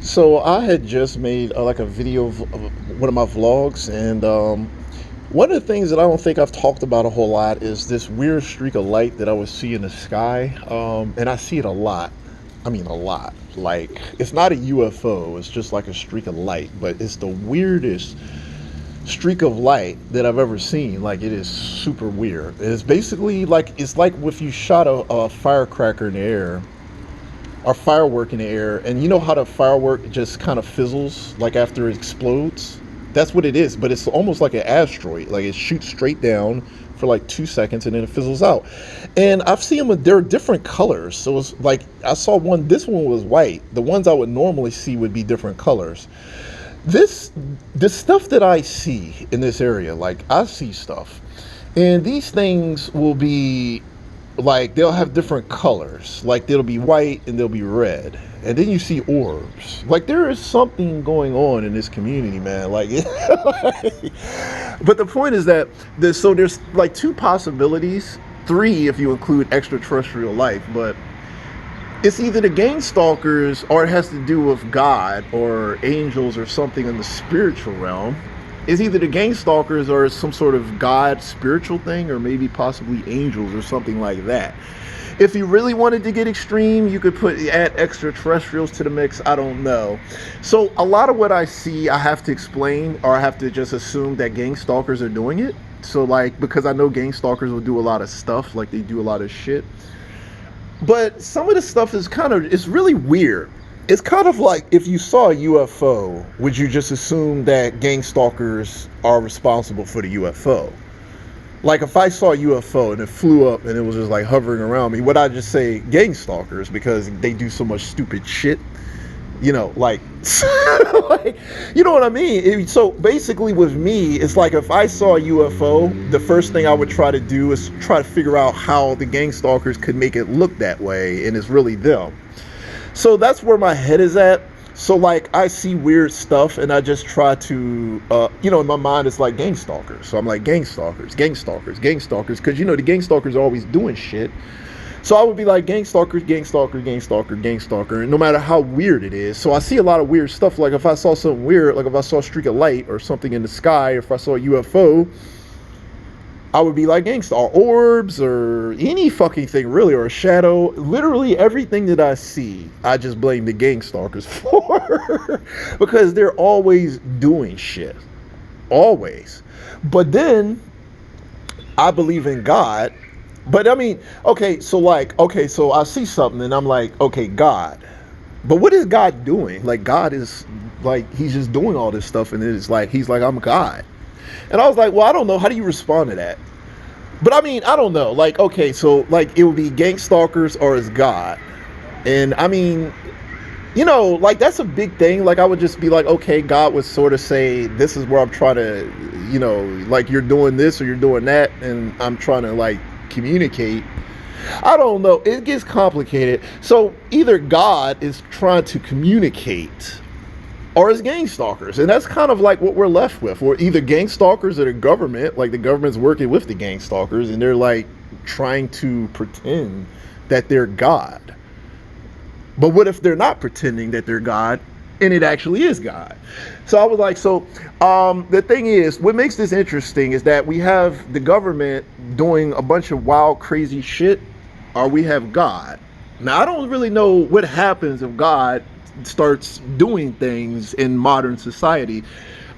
So I had just made like a video of one of my vlogs, and one of the things that I don't think I've talked about a whole lot is this weird streak of light that I would see in the sky, and I see it a lot. I mean, a lot. Like it's not a UFO; it's just like a streak of light, but it's the weirdest streak of light that I've ever seen. Like it is super weird. It's basically like it's like if you shot a firecracker in the air or firework in the air, and you know how the firework just kind of fizzles like after it explodes. That's what it is, but it's almost like an asteroid. Like it shoots straight down for like 2 seconds and then it fizzles out. And I've seen them; they're different colors. So it's like I saw one. This one was white. The ones I would normally see would be different colors. This the stuff that I see in this area, like I see stuff, and these things will be like they'll have different colors. Like they'll be white and they'll be red, and then you see orbs. Like there is something going on in this community, man. Like, but the point is that there's like two possibilities, three if you include extraterrestrial life, but it's either the gang stalkers or it has to do with God or angels or something in the spiritual realm. It's either the gang stalkers or it's some sort of God spiritual thing, or maybe possibly angels or something like that. If you really wanted to get extreme, you could add extraterrestrials to the mix. I don't know. So a lot of what I see, I have to explain, or I have to just assume that gang stalkers are doing it. So like, because I know gang stalkers will do a lot of stuff, like they do a lot of shit. But some of the stuff is it's really weird. It's kind of like if you saw a UFO, would you just assume that gang stalkers are responsible for the UFO? Like if I saw a UFO and it flew up and it was just like hovering around me, would I just say gang stalkers because they do so much stupid shit? You know, like, like, you know what I mean? So basically with me, it's like if I saw a UFO, the first thing I would try to do is try to figure out how the gang stalkers could make it look that way, and it's really them. So that's where my head is at. So like I see weird stuff and I just try to, in my mind it's like gang stalkers. So I'm like gang stalkers, gang stalkers, gang stalkers, because the gang stalkers are always doing shit. So I would be like gang stalkers, gang stalker, gang stalker, gang stalker, and no matter how weird it is. So I see a lot of weird stuff. Like if I saw something weird, like if I saw a streak of light or something in the sky, or if I saw a UFO, I would be like gang stalker, orbs, or any fucking thing really, or a shadow. Literally everything that I see, I just blame the gang stalkers for, because they're always doing shit, always. But then I believe in God. But I mean, so I see something and I'm like, okay, God. But what is God doing? Like God is like, he's just doing all this stuff, and it's like he's like, I'm God. And I was like, well, I don't know. How do you respond to that? But I mean, I don't know. Like, okay, so like it would be gang stalkers or is God. And I mean, like that's a big thing. Like I would just be like, okay, God would sort of say, this is where I'm trying to, like you're doing this or you're doing that, and I'm trying to like communicate. I don't know. It gets complicated. So either God is trying to communicate or it's gang stalkers. And that's kind of like what we're left with. Or either gang stalkers or the government, like the government's working with the gang stalkers and they're like trying to pretend that they're God. But what if they're not pretending that they're God and it actually is God? So I was like, the thing is, what makes this interesting is that we have the government doing a bunch of wild, crazy shit, or we have God. Now, I don't really know what happens if God starts doing things in modern society.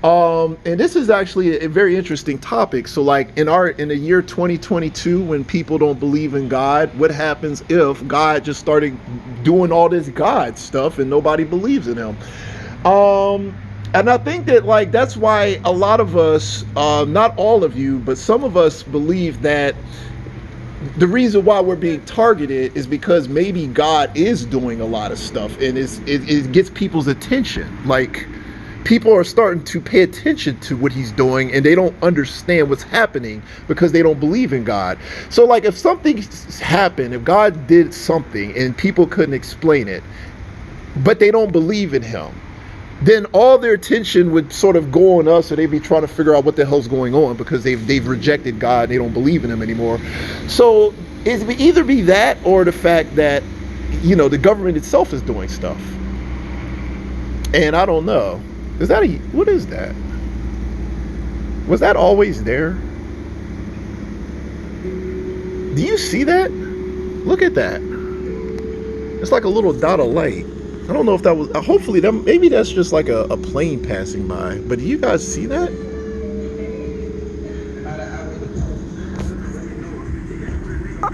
And this is actually a very interesting topic. So like in the year 2022, when people don't believe in God, what happens if God just started doing all this God stuff and nobody believes in him? And I think that like that's why a lot of us, not all of you, but some of us believe that the reason why we're being targeted is because maybe God is doing a lot of stuff, and it gets people's attention. Like people are starting to pay attention to what he's doing, and they don't understand what's happening because they don't believe in God. So like if something happened, if God did something and people couldn't explain it, but they don't believe in him, then all their attention would sort of go on us, or they'd be trying to figure out what the hell's going on because they've rejected God, they don't believe in him anymore. So it would either be that or the fact that the government itself is doing stuff. And I don't know. Is that a what is that? Was that always there? Do you see that? Look at that. It's like a little dot of light. I don't know if that was. Hopefully, that maybe that's just like a plane passing by. But do you guys see that?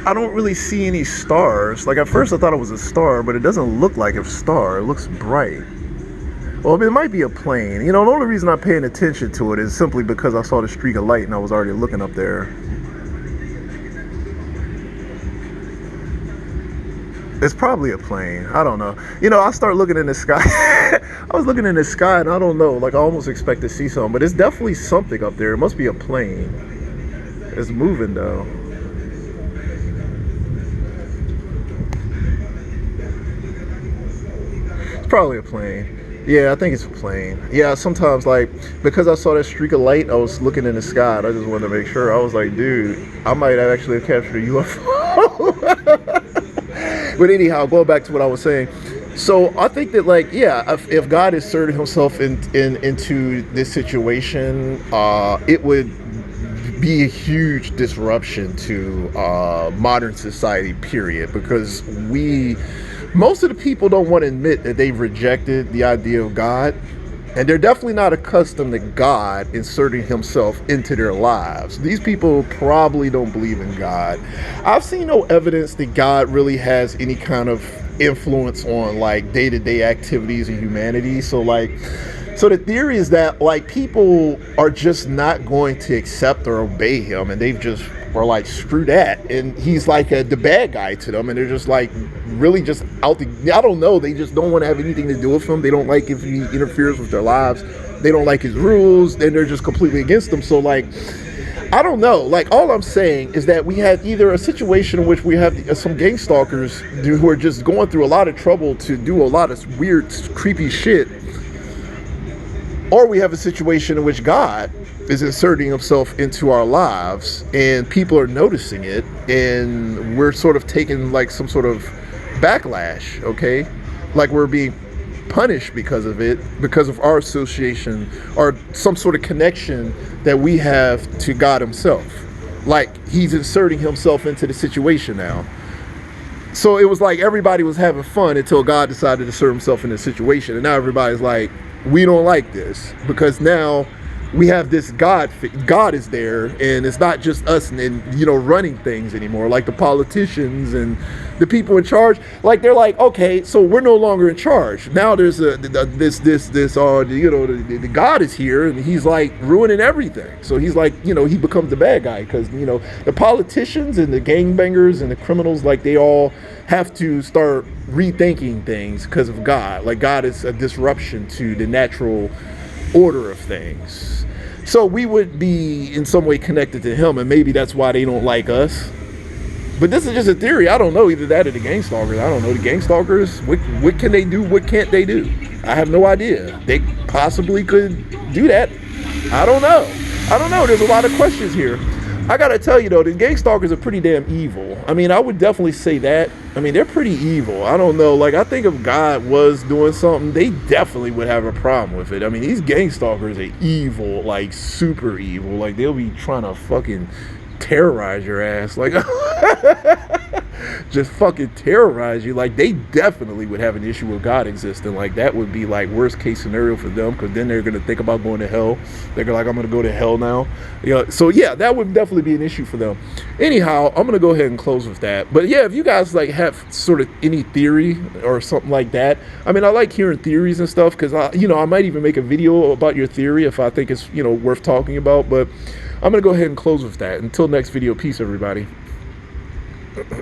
I don't really see any stars. Like at first, I thought it was a star, but it doesn't look like a star. It looks bright. Well, I mean, it might be a plane. The only reason I'm paying attention to it is simply because I saw the streak of light and I was already looking up there. It's probably a plane. I don't know. I start looking in the sky. I was looking in the sky and I don't know. Like I almost expect to see something, but it's definitely something up there. It must be a plane. It's moving though. It's probably a plane. Yeah, I think it's a plane. Yeah, sometimes like because I saw that streak of light, I was looking in the sky and I just wanted to make sure. I was like, dude, I might have actually captured a UFO. But anyhow, going back to what I was saying. So I think that like, yeah, if God inserted himself into this situation, it would be a huge disruption to modern society, period, because most of the people don't want to admit that they've rejected the idea of God, and they're definitely not accustomed to God inserting himself into their lives. These people probably don't believe in God. I've seen no evidence that God really has any kind of influence on like day-to-day activities of humanity. So the theory is that like people are just not going to accept or obey him, and they've just are like, screw that, and he's like the bad guy to them, and they're just like really just out the, I don't know, they just don't want to have anything to do with him. They don't like if he interferes with their lives. They don't like his rules, and they're just completely against him. So like, I don't know. Like, all I'm saying is that we had either a situation in which we have some gang stalkers who are just going through a lot of trouble to do a lot of weird, creepy shit, or we have a situation in which God is inserting himself into our lives and people are noticing it, and we're sort of taking like some sort of backlash, okay? Like we're being punished because of it, because of our association or some sort of connection that we have to God himself. Like he's inserting himself into the situation now. So it was like everybody was having fun until God decided to insert himself in the situation, and now everybody's like, we don't like this because now we have this God is there, and it's not just us and running things anymore, like the politicians and the people in charge. Like they're like, okay, so we're no longer in charge. Now there's the God is here, and he's like ruining everything. So he's like, he becomes the bad guy because the politicians and the gangbangers and the criminals, like they all have to start rethinking things because of God. Like God is a disruption to the natural order of things. So we would be in some way connected to him, and maybe that's why they don't like us. But this is just a theory. I don't know, either that or the gang stalkers. I don't know. The gang stalkers, what can they do? What can't they do? I have no idea. They possibly could do that. I don't know. There's a lot of questions here. I gotta tell you though, the gang stalkers are pretty damn evil. I mean, I would definitely say that. I mean, they're pretty evil. I don't know. Like, I think if God was doing something, they definitely would have a problem with it. I mean, these gang stalkers are evil, like super evil. Like, they'll be trying to fucking terrorize your ass. Like, just fucking terrorize you. Like, they definitely would have an issue with God existing. Like, that would be like worst case scenario for them, because then they're gonna think about going to hell. They're like, I'm gonna go to hell now. So yeah, that would definitely be an issue for them. Anyhow, I'm gonna go ahead and close with that. But yeah, if you guys like have sort of any theory or something like that, I mean, I like hearing theories and stuff, because I might even make a video about your theory if I think it's worth talking about. But I'm gonna go ahead and close with that. Until next video, peace everybody.